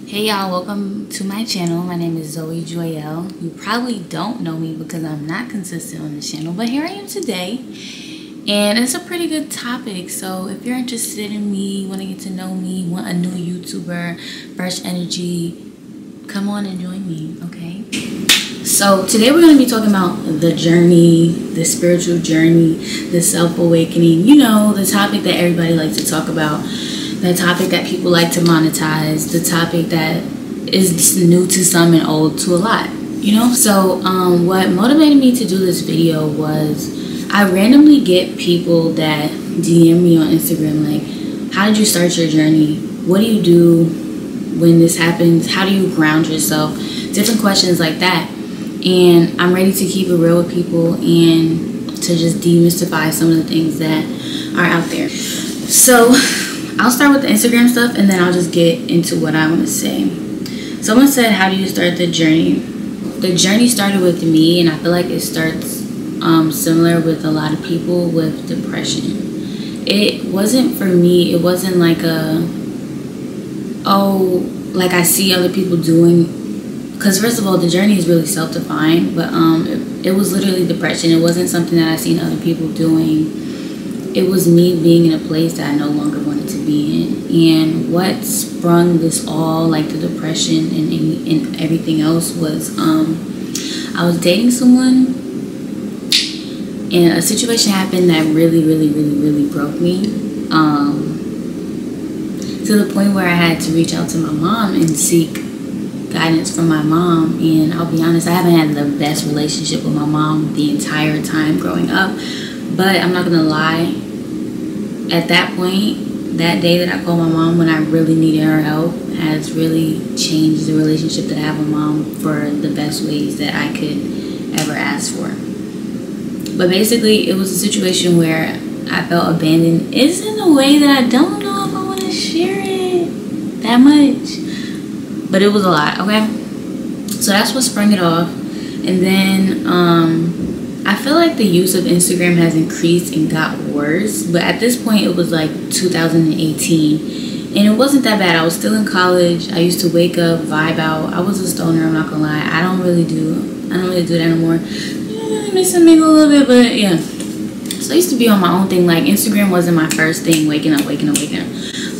Hey y'all, welcome to my channel. My name is Zoe Joyelle. You probably don't know me because I'm not consistent on this channel, but here I am today. And it's a pretty good topic. So if you're interested in me, want to get to know me, want a new YouTuber, fresh energy, come on and join me, okay? So today we're going to be talking about the journey, the spiritual journey, the self-awakening. You know, the topic that everybody likes to talk about. The topic that people like to monetize, the topic that is new to some and old to a lot, you know? So what motivated me to do this video was I randomly get people that DM me on Instagram like, how did you start your journey? What do you do when this happens? How do you ground yourself? Different questions like that. And I'm ready to keep it real with people and to just demystify some of the things that are out there. So I'll start with the Instagram stuff and then I'll just get into what I want to say. Someone said, how do you start the journey? The journey started with me, and I feel like it starts similar with a lot of people with depression. It wasn't for me, it wasn't like like I see other people doing, because first of all, the journey is really self-defined, but it was literally depression. It wasn't something that I seen other people doing. It was me being in a place that I no longer wanted to be in. And what sprung this all, like the depression and everything else, was I was dating someone and a situation happened that really broke me, to the point where I had to reach out to my mom and seek guidance from my mom. And I'll be honest, I haven't had the best relationship with my mom the entire time growing up. But I'm not gonna lie, at that point, that day that I called my mom when I really needed her help has really changed the relationship that I have with mom for the best ways that I could ever ask for. But basically, it was a situation where I felt abandoned. It's in a way that I don't know if I want to share it that much. But it was a lot, okay? So that's what sprung it off. And then I feel like the use of Instagram has increased and got worse, but at this point it was like 2018 and it wasn't that bad. I was still in college. I used to wake up, vibe out. I was a stoner, I'm not gonna lie. I don't really do that anymore. I miss a mingle a little bit, but yeah. So I used to be on my own thing. Like, Instagram wasn't my first thing, waking up.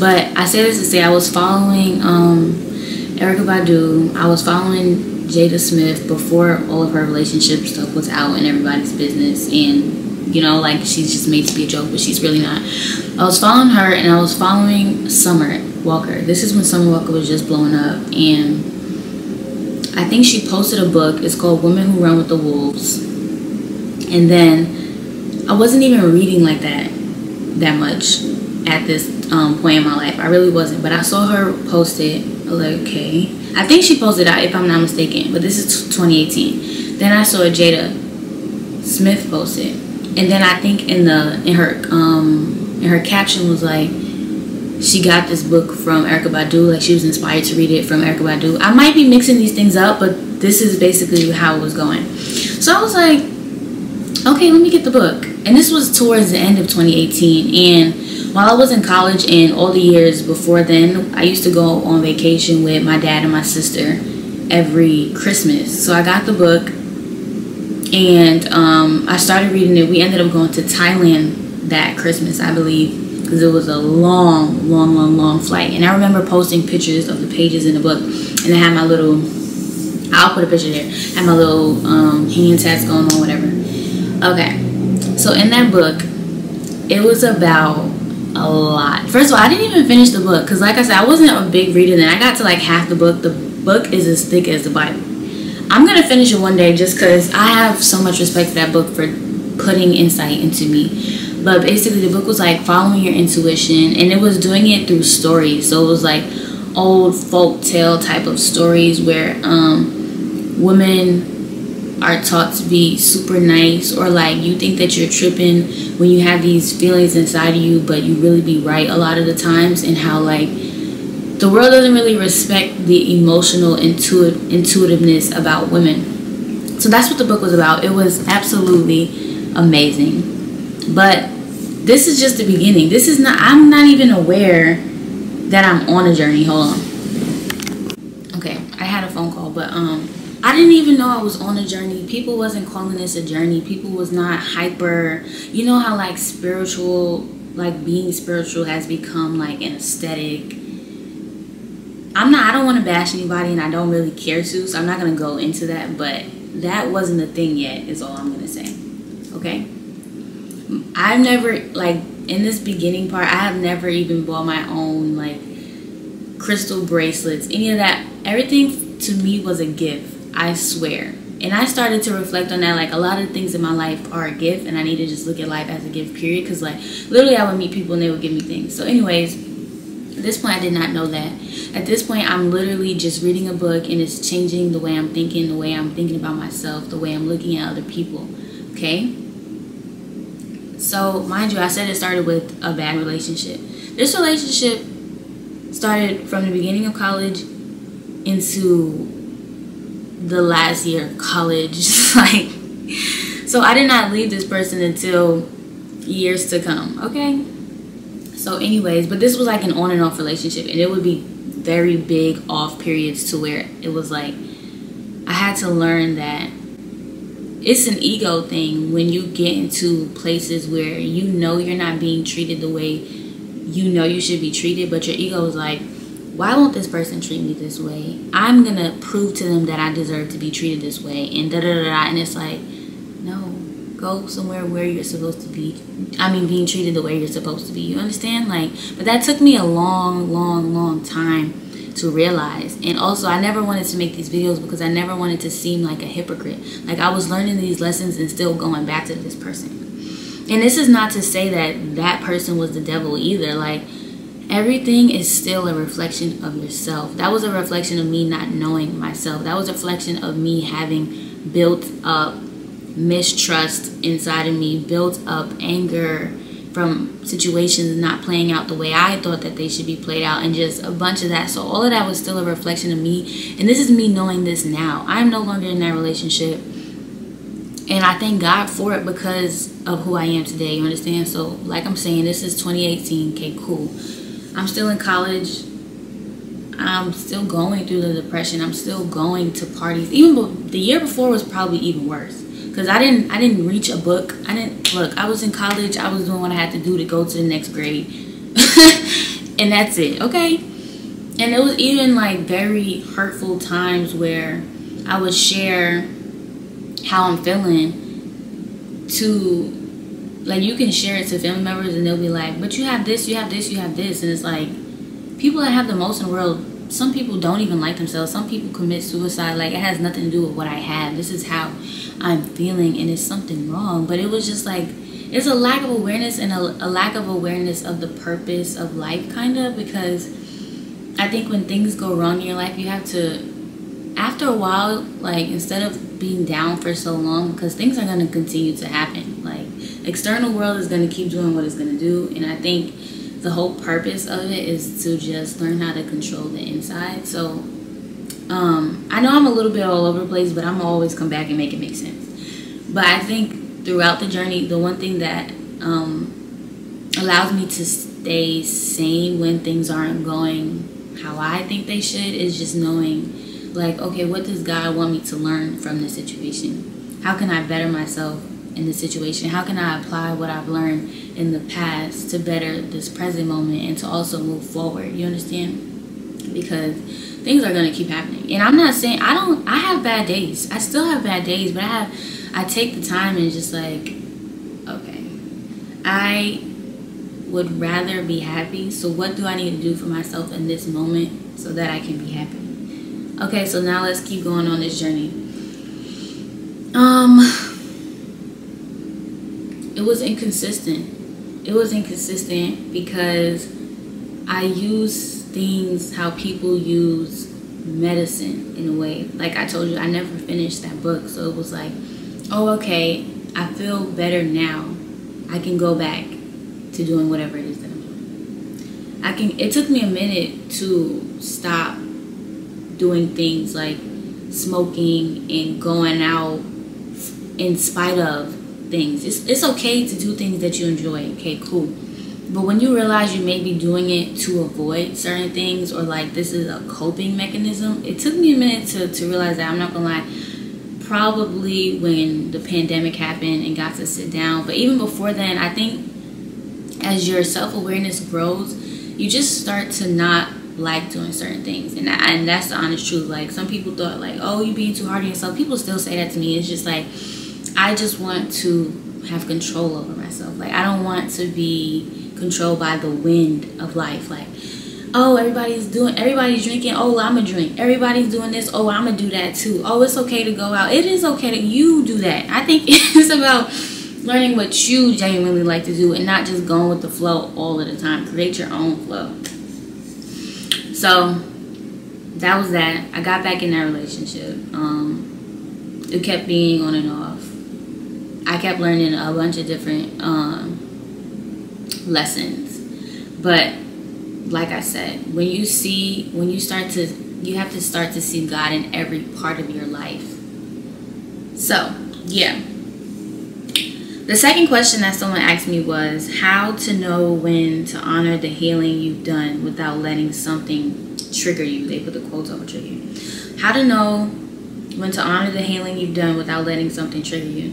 But I say this to say I was following Erykah Badu. I was following Jada Smith before all of her relationship stuff was out in everybody's business, and you know, like, she's just made to be a joke, but she's really not. I was following her and I was following Summer Walker. This is when Summer Walker was just blowing up, and I think she posted a book. It's called Women Who Run with the Wolves. And then I wasn't even reading like that much at this point in my life. I really wasn't, but I saw her post it. I was like, okay. I think she posted out, if I'm not mistaken, but this is 2018. Then I saw Jada Smith post it, and then I think in her caption was like, she got this book from Erykah Badu, like she was inspired to read it from Erykah Badu. I might be mixing these things up, but this is basically how it was going. So I was like, okay, let me get the book. And this was towards the end of 2018, and while I was in college and all the years before then, I used to go on vacation with my dad and my sister every Christmas. So I got the book and I started reading it. We ended up going to Thailand that Christmas, I believe, because it was a long flight. And I remember posting pictures of the pages in the book, and I had my little, I'll put a picture there, I had my little hand tats going on, whatever. Okay, so in that book, it was about a lot. First of all, I didn't even finish the book because, like I said, I wasn't a big reader then. I got to like half the book. The book is as thick as the Bible. I'm gonna finish it one day just because I have so much respect for that book for putting insight into me. But basically, the book was like following your intuition, and it was doing it through stories. So it was like old folk tale type of stories where women are taught to be super nice, or like you think that you're tripping when you have these feelings inside of you, but you really be right a lot of the times, and how like the world doesn't really respect the emotional intuitiveness about women. So that's what the book was about. It was absolutely amazing. But this is just the beginning. This is not, I'm not even aware that I'm on a journey. Hold on. but I didn't even know I was on a journey. People wasn't calling this a journey. People was not hyper. You know how like spiritual, like being spiritual has become like an aesthetic. I don't want to bash anybody, and I don't really care to, so I'm not going to go into that, but that wasn't a thing yet is all I'm going to say. Okay? I've never, like, in this beginning part, I have never even bought my own, like, crystal bracelets, any of that. Everything to me was a gift, I swear. And I started to reflect on that, like, a lot of things in my life are a gift, and I need to just look at life as a gift, period, because, like, literally I would meet people and they would give me things. So anyways, at this point I did not know that. At this point I'm literally just reading a book, and it's changing the way I'm thinking, the way I'm thinking about myself, the way I'm looking at other people. Okay? So mind you, I said it started with a bad relationship. This relationship started from the beginning of college into the last year of college. Like, so I did not leave this person until years to come. Okay? So anyways, but this was like an on and off relationship, and it would be very big off periods to where it was like I had to learn that it's an ego thing when you get into places where you know you're not being treated the way you know you should be treated, but your ego is like, why won't this person treat me this way? I'm gonna prove to them that I deserve to be treated this way, and da da da da. And it's like, no, go somewhere where you're supposed to be. I mean, being treated the way you're supposed to be. You understand? Like, but that took me a long time to realize. And also, I never wanted to make these videos because I never wanted to seem like a hypocrite. Like, I was learning these lessons and still going back to this person. And this is not to say that that person was the devil either. Like, everything is still a reflection of yourself. That was a reflection of me not knowing myself. That was a reflection of me having built up mistrust inside of me, built up anger from situations not playing out the way I thought that they should be played out, and just a bunch of that. So all of that was still a reflection of me, and this is me knowing this now. I'm no longer in that relationship, and I thank God for it because of who I am today. You understand? So like I'm saying, this is 2018. Okay, cool. I'm still in college. I'm still going through the depression. I'm still going to parties. Even the year before was probably even worse. Because I didn't reach a book. I was in college. I was doing what I had to do to go to the next grade. And that's it, okay? And it was even like very hurtful times where I would share how I'm feeling to, like, you can share it to family members and they'll be like, but you have this, you have this, you have this. And it's like, people that have the most in the world, some people don't even like themselves. Some people commit suicide. Like, it has nothing to do with what I have. This is how I'm feeling, and it's something wrong. But it was just like, it's a lack of awareness, and a lack of awareness of the purpose of life, kind of, because I think when things go wrong in your life, you have to, after a while, like, instead of being down for so long, because things are going to continue to happen. Like, external world is going to keep doing what it's going to do, and I think the whole purpose of it is to just learn how to control the inside. So I know I'm a little bit all over the place, but I'm always come back and make it make sense. But I think throughout the journey, the one thing that allows me to stay sane when things aren't going how I think they should is just knowing, like, okay, what does God want me to learn from this situation? How can I better myself in this situation? How can I apply what I've learned in the past to better this present moment and to also move forward? You understand? Because things are going to keep happening. And I'm not saying, I have bad days. I still have bad days, but I take the time and just like, okay, I would rather be happy. So what do I need to do for myself in this moment so that I can be happy? Okay, so now let's keep going on this journey. It was inconsistent. It was inconsistent because I use things how people use medicine in a way. Like I told you, I never finished that book. So it was like, oh, okay, I feel better now. I can go back to doing whatever it is that I'm doing. It took me a minute to stop doing things like smoking and going out in spite of things. It's okay to do things that you enjoy. Okay, cool. But when you realize you may be doing it to avoid certain things, or like this is a coping mechanism, it took me a minute to realize that. I'm not gonna lie. Probably when the pandemic happened and got to sit down, but even before then, I think as your self-awareness grows, you just start to not like doing certain things, and that's the honest truth. Like, some people thought like, oh, you being too hard on yourself. People still say that to me. It's just like, I just want to have control over myself. Like, I don't want to be controlled by the wind of life. Like, oh, everybody's drinking, oh, I'm gonna drink. Everybody's doing this, oh, I'm gonna do that too. Oh, it's okay to go out. It is okay that you do that. I think it's about learning what you genuinely like to do and not just going with the flow all of the time. Create your own flow. So that was that. I got back in that relationship. It kept being on and off. I kept learning a bunch of different lessons. But like I said, you have to start to see God in every part of your life. So, yeah. The second question that someone asked me was how to know when to honor the healing you've done without letting something trigger you. They put the quotes over trigger you. How to know when to honor the healing you've done without letting something trigger you.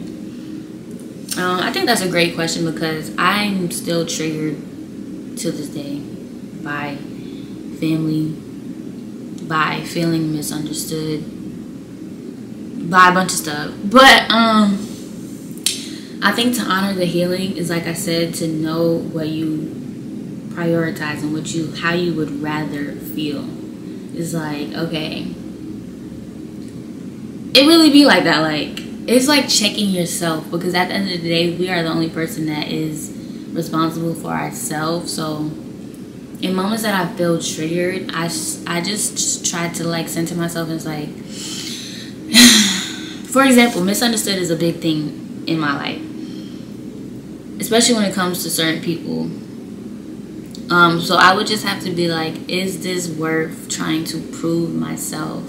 I think that's a great question because I'm still triggered to this day by family, by feeling misunderstood, by a bunch of stuff. But I think to honor the healing is, like I said, to know what you prioritize and how you would rather feel. It's like, okay, it really be like that. Like, it's like checking yourself, because at the end of the day, we are the only person that is responsible for ourselves. So in moments that I feel triggered, I just try to like center myself, and it's like, for example, misunderstood is a big thing in my life, especially when it comes to certain people. So I would just have to be like, is this worth trying to prove myself?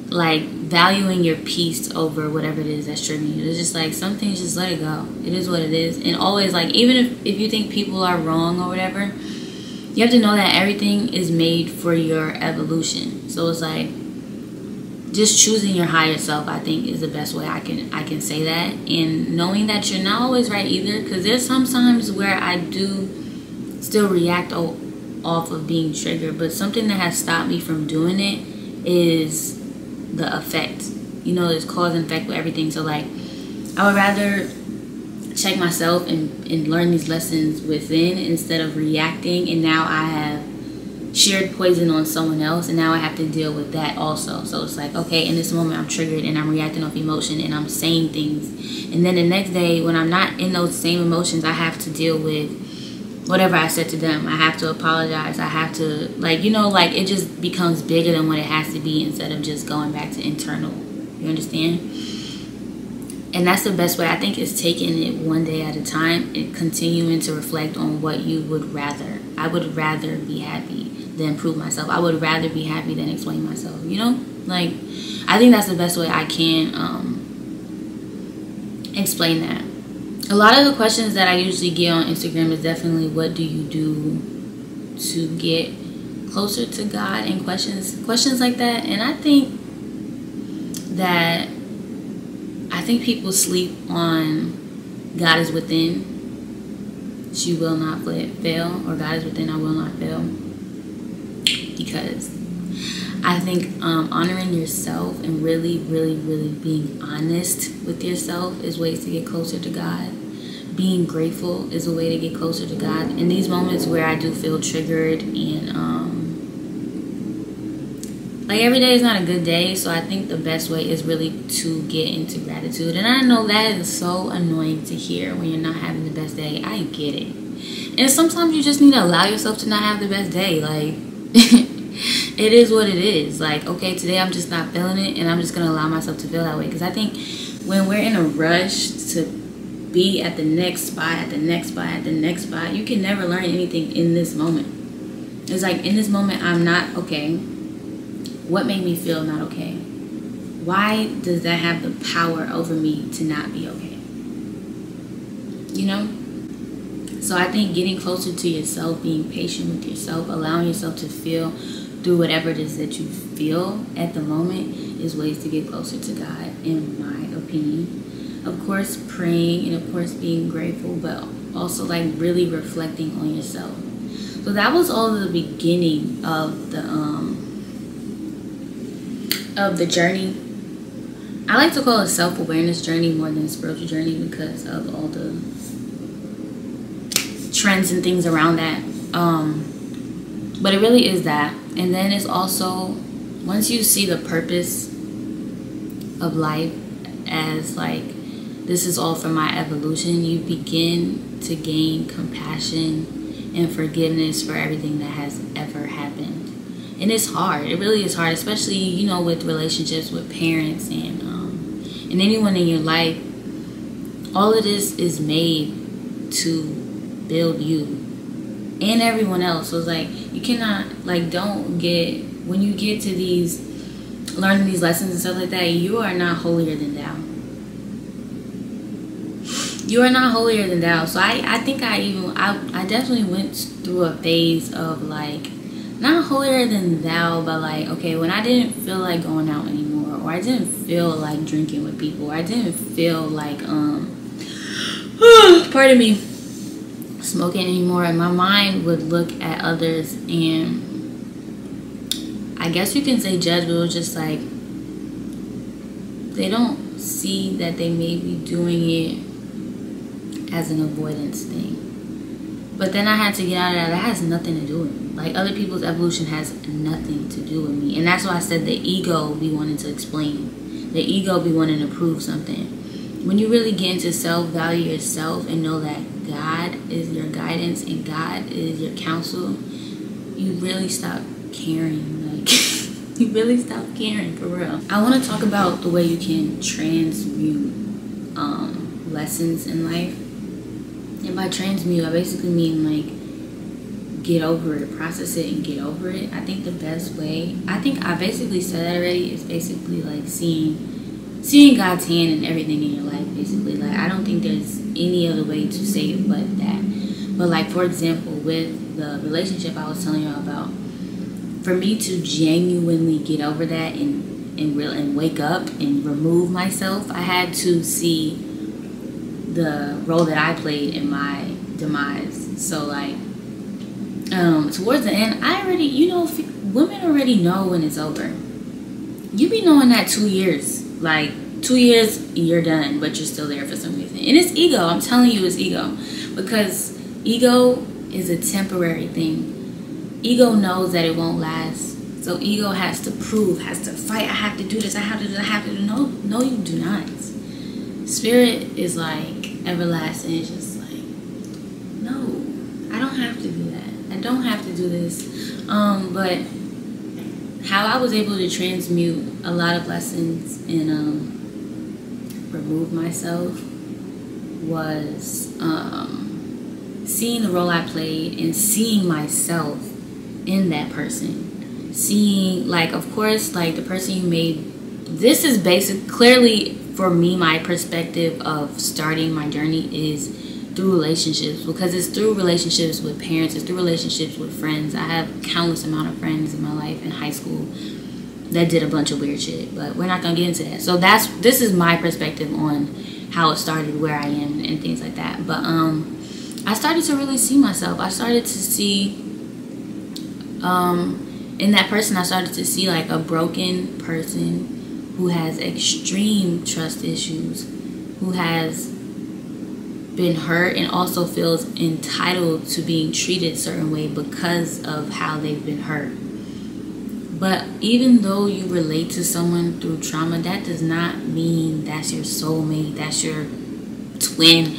Like, valuing your peace over whatever it is that's triggering you. It's just like, some things, just let it go. It is what it is. And always, like, even if you think people are wrong or whatever, you have to know that everything is made for your evolution. So it's like, just choosing your higher self, I think, is the best way I can say that. And knowing that you're not always right either, because there's some times where I do still react off of being triggered, but something that has stopped me from doing it is the effect. You know, there's cause and effect with everything. So like, I would rather check myself and learn these lessons within instead of reacting, and now I have shared poison on someone else, and now I have to deal with that also. So it's like, okay, in this moment I'm triggered and I'm reacting off emotion and I'm saying things, and then the next day when I'm not in those same emotions, I have to deal with whatever I said to them. I have to apologize. I have to, like, you know, like, it just becomes bigger than what it has to be instead of just going back to internal. You understand? And that's the best way. I think, is taking it one day at a time and continuing to reflect on what you would rather. I would rather be happy than prove myself. I would rather be happy than explain myself. You know? Like, I think that's the best way I can explain that. A lot of the questions that I usually get on Instagram is definitely, what do you do to get closer to God, and questions like that. And I think people sleep on God is within, you will not fail, or God is within, I will not fail. Because I think honoring yourself and really, really, really being honest with yourself is ways to get closer to God. Being grateful is a way to get closer to God. In these moments where I do feel triggered, and like, every day is not a good day, so I think the best way is really to get into gratitude. And I know that is so annoying to hear when you're not having the best day. I get it. And sometimes you just need to allow yourself to not have the best day. Like, it is what it is. Like, okay, today I'm just not feeling it, and I'm just going to allow myself to feel that way. Because I think when we're in a rush to be at the next spot, at the next spot, at the next spot, you can never learn anything in this moment. It's like, in this moment, I'm not okay. What made me feel not okay? Why does that have the power over me to not be okay? You know? So I think getting closer to yourself, being patient with yourself, allowing yourself to feel through whatever it is that you feel at the moment is ways to get closer to God, in my opinion. Of course, praying, and of course being grateful, but also like really reflecting on yourself. So that was all the beginning of the journey. I like to call it self-awareness journey more than spiritual journey because of all the trends and things around that. But it really is that. And then it's also, once you see the purpose of life as like, this is all for my evolution, you begin to gain compassion and forgiveness for everything that has ever happened. And it's hard. It really is hard, especially, you know, with relationships with parents and anyone in your life. All of this is made to build you and everyone else. So it's like, you cannot, like, don't get, when you get to these, learning these lessons and stuff like that, you are not holier than thou. You are not holier than thou. So I think I definitely went through a phase of like, not holier than thou, but like, okay, when I didn't feel like going out anymore, or I didn't feel like drinking with people, or I didn't feel like pardon me, smoking anymore, and my mind would look at others and I guess you can say judge, but it was just like, they don't see that they may be doing it as an avoidance thing. But then I had to get out of that. That has nothing to do with me. Like, other people's evolution has nothing to do with me. And that's why I said the ego be wanting to explain. The ego be wanting to prove something. When you really get into self-value yourself and know that God is your guidance and God is your counsel, you really stop caring. Like, you really stop caring, for real. I want to talk about the way you can transmute lessons in life. And by transmute, I basically mean like get over it, process it and get over it. I think the best way, I think I basically said that already, is basically like seeing God's hand in everything in your life, basically. Like, I don't think there's any other way to say it but that. But like, for example, with the relationship I was telling you about, for me to genuinely get over that and wake up and remove myself, I had to see the role that I played in my demise. So like, towards the end, I already, you know, women already know when it's over. You be knowing that 2 years, like 2 years, you're done, but you're still there for some reason. And it's ego. I'm telling you, it's ego, because ego is a temporary thing. Ego knows that it won't last. So ego has to prove, has to fight. I have to do this. I have to do that. I have to do. No, you do not. Spirit is like everlasting. It's just like, no, I don't have to do that. I don't have to do this. But how I was able to transmute a lot of lessons and remove myself was seeing the role I played and seeing myself in that person. Seeing, like, of course, like the person you made. This is clearly for me, my perspective of starting my journey is through relationships, because it's through relationships with parents, it's through relationships with friends. I have countless amount of friends in my life in high school that did a bunch of weird shit, but we're not gonna get into that. So this is my perspective on how it started, where I am, and things like that. But I started to really see myself. I started to see in that person, I started to see like a broken person who has extreme trust issues, who has been hurt and also feels entitled to being treated a certain way because of how they've been hurt. But even though you relate to someone through trauma, that does not mean that's your soulmate, that's your twin.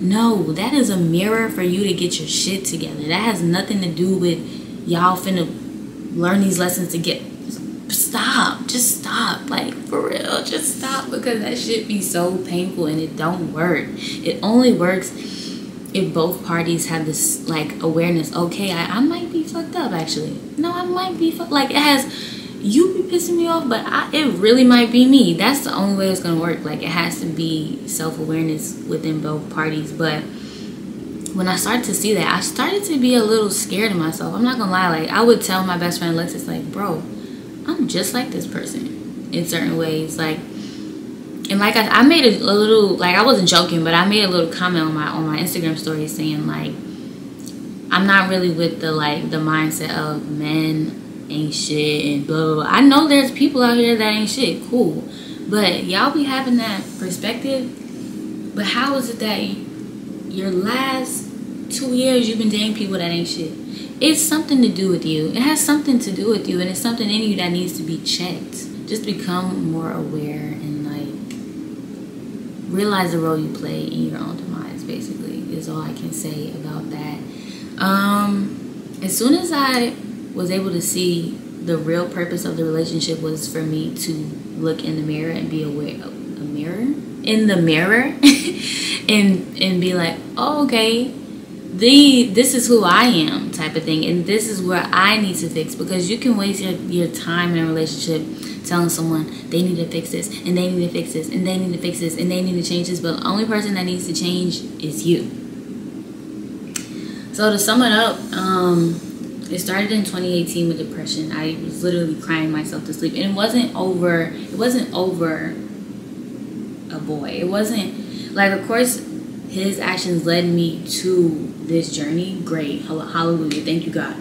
No, that is a mirror for you to get your shit together. That has nothing to do with y'all finna learn these lessons to get. Stop. Just stop. Like, for real, just stop, because that shit be so painful and it don't work. It only works if both parties have this like awareness. Okay, I might be fucked up, actually. No, I might be fucked. Like, it has, you be pissing me off, but it really might be me. That's the only way it's gonna work. Like, it has to be self-awareness within both parties. But when I started to see that, I started to be a little scared of myself. I'm not gonna lie. Like, I would tell my best friend Alexis, like, bro, I'm just like this person in certain ways. Like, and like I made a little, like, I wasn't joking, but I made a little comment on my Instagram story saying, like, I'm not really with the, like, the mindset of men ain't shit and blah, blah, blah. I know there's people out here that ain't shit. Cool. But y'all be having that perspective. But how is it that your last 2 years you've been dating people that ain't shit? It's something to do with you. It has something to do with you, and it's something in you that needs to be checked. Just become more aware and, like, realize the role you play in your own demise, basically, is all I can say about that. As soon as I was able to see the real purpose of the relationship was for me to look in the mirror and be aware of a mirror in the mirror and be like, oh, okay, this is who I am, type of thing, and this is where I need to fix. Because you can waste your time in a relationship telling someone they need to fix this and they need to fix this and they need to fix this and they need to change this, but the only person that needs to change is you. So to sum it up, it started in 2018 with depression. I was literally crying myself to sleep, and it wasn't over a boy. It wasn't, like, of course his actions led me to this journey. Great, hallelujah, thank you God.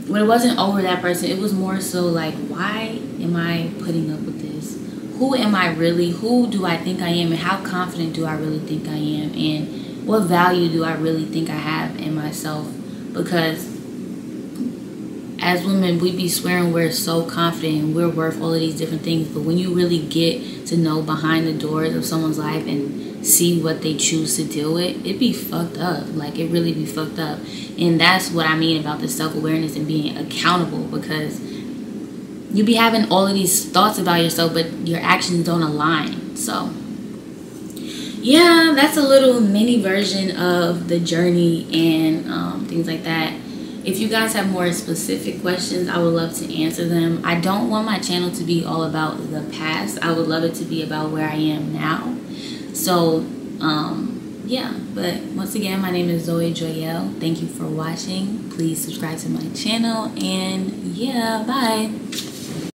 But it wasn't over that person. It was more so like, why am I putting up with this? Who am I really? Who do I think I am? And how confident do I really think I am? And what value do I really think I have in myself? Because as women, we be swearing we're so confident and we're worth all of these different things. But when you really get to know behind the doors of someone's life and see what they choose to deal with, it be fucked up. Like, it really be fucked up. And that's what I mean about the self-awareness and being accountable, because you be having all of these thoughts about yourself, but your actions don't align. So yeah, that's a little mini version of the journey and things like that. If you guys have more specific questions, I would love to answer them. I don't want my channel to be all about the past. I would love it to be about where I am now. So yeah, but once again, my name is Zoe Joyelle. Thank you for watching. Please subscribe to my channel, and yeah, bye.